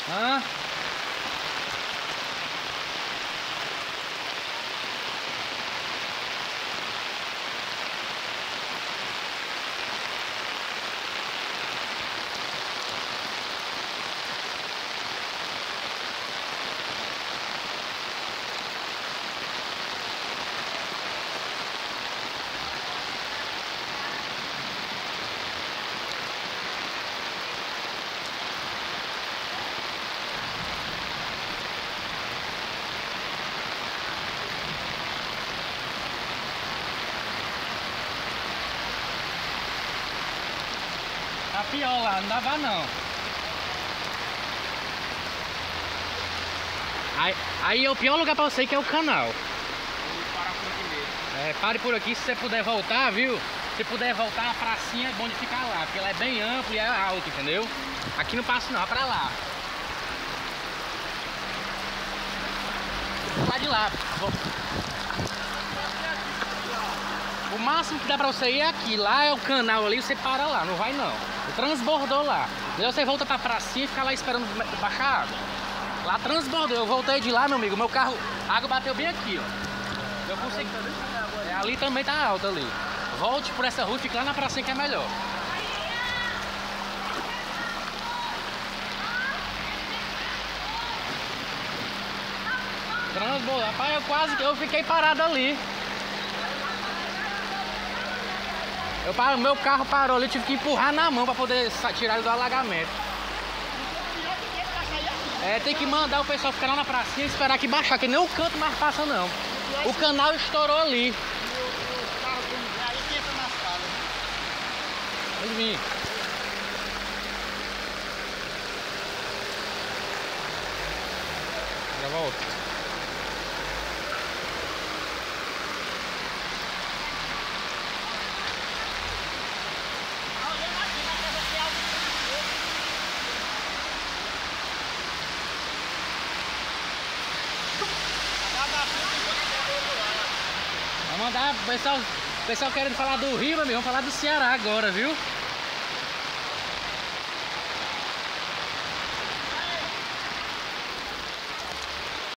Hã? Tá pior lá, não dava não. Aí o pior lugar pra você que é o canal. Parar por aqui mesmo. É, pare por aqui se você puder voltar, viu? Se puder voltar, a pracinha é bom de ficar lá, porque ela é bem ampla e é alta, entendeu? Aqui não passa não, é pra lá. Lá de lá. O máximo que dá pra você ir é aqui. Lá é o canal ali, você para lá, não vai não. Transbordou lá. Daí você volta pra pracinha e fica lá esperando baixar a água. Lá transbordou. Eu voltei de lá, meu amigo. Meu carro, a água bateu bem aqui, ó. Eu consegui. Ali também tá alta ali. Volte por essa rua e fique lá na pracinha que é melhor. Transbordou. Rapaz, eu fiquei parado ali. Meu carro parou ali, tive que empurrar na mão para poder tirar ele do alagamento. É, tem que mandar o pessoal ficar lá na pracinha e esperar que baixar, que nem o canto mais passa não. O canal estourou ali. Aí que entra nas casas. Pode vir. Já volto. Vamos mandar, o pessoal querendo falar do Rio, meu amigo, vamos falar do Ceará agora, viu?